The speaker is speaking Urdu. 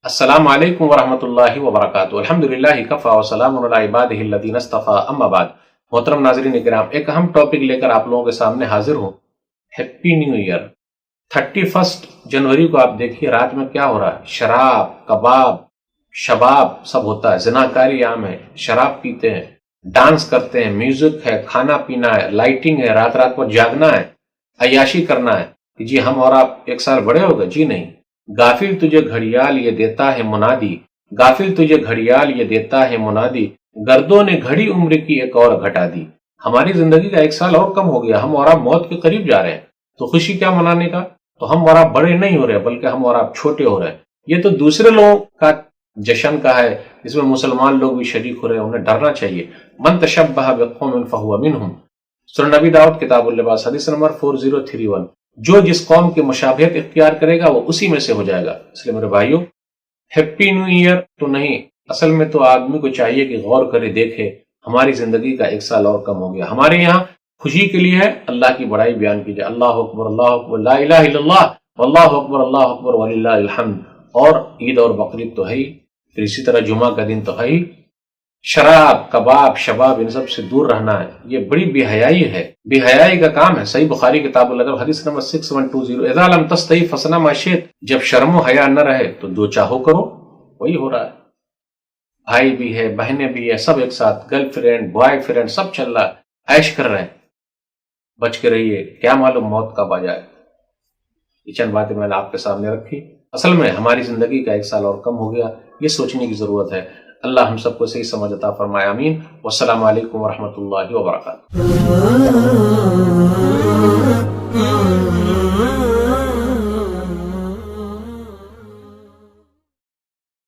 السلام علیکم ورحمۃ اللہ وبرکاتہ۔ الحمدللہ کفا وسلام علی عبادہ الذین اصطفی، اما بعد۔ محترم ناظرین کرام، ایک اہم ٹاپک لے کر آپ لوگوں کے سامنے حاضر ہوں۔ Happy new year. 31 جنوری کو آپ دیکھیے رات میں کیا ہو رہا ہے، شراب، کباب، شباب سب ہوتا ہے، زناکاری عام ہے، شراب پیتے ہیں، ڈانس کرتے ہیں، میوزک ہے، کھانا پینا ہے، لائٹنگ ہے، رات رات پر جاگنا ہے، عیاشی کرنا ہے کہ جی ہم اور آپ ایک سال بڑے ہو گئے۔ جی نہیں، غافل تجھے گھڑیال یہ دیتا ہے منادی، غافل تجھے گھڑیال یہ دیتا ہے منادی، گردوں نے گھڑی عمر کی ایک اور گھٹا دی۔ ہماری زندگی کا ایک سال اور کم ہو گیا، ہم اور آپ موت کے قریب جا رہے ہیں، تو خوشی کیا منانے کا؟ تو ہم اور آپ بڑے نہیں ہو رہے بلکہ ہم اور آپ چھوٹے ہو رہے ہیں۔ یہ تو دوسرے لوگوں کا جشن کا ہے، اس میں مسلمان لوگ بھی شریک ہو رہے ہیں، انہیں ڈرنا چاہیے۔ من تشبہ بقوم فہو منہم، سورہ نبی داؤد کتاب اللباس حدیث نمبر 4031۔ جو جس قوم کی مشابہت اختیار کرے گا وہ اسی میں سے ہو جائے گا۔ اس لیے میرے بھائیوں، ہیپی نیو ایئر تو نہیں، اصل میں تو آدمی کو چاہیے کہ غور کرے، دیکھے ہماری زندگی کا ایک سال اور کم ہو گیا۔ ہمارے یہاں خوشی کے لیے ہے، اللہ کی بڑائی بیان کیجیے، اللہ اکبر اللہ اکبر لا الہ الا اللہ واللہ اکبر وللہ الحمد۔ اور عید اور بقرعید تو ہے ہی، پھر اسی طرح جمعہ کا دن تو ہے ہی۔ شراب، کباب، شباب ان سب سے دور رہنا ہے، یہ بڑی بے حیائی ہے، بے حیائی کا کام ہے۔ صحیح بخاری کتاب الادب حدیث نمبر 6120، اذا لم تستحی فاصنع ما شئت، جب شرم و حیا نہ رہے تو جو چاہو کرو۔ وہی ہو رہا ہے، بھائی بھی ہے، بہنیں بھی ہے، سب ایک ساتھ، گرل فرینڈ، بوائے فرینڈ، سب چل رہا ہے، عیش کر رہے ہیں۔ بچ کے رہیے، کیا معلوم موت کب آ جائے۔ یہ چند باتیں میں نے آپ کے سامنے رکھی۔ اصل میں ہماری زندگی کا ایک سال اور کم ہو گیا، یہ سوچنے کی ضرورت ہے۔ اللہ ہم سب کو صحیح سمجھ عطا فرمائے، آمین۔ والسلام علیکم ورحمۃ اللہ وبرکاتہ۔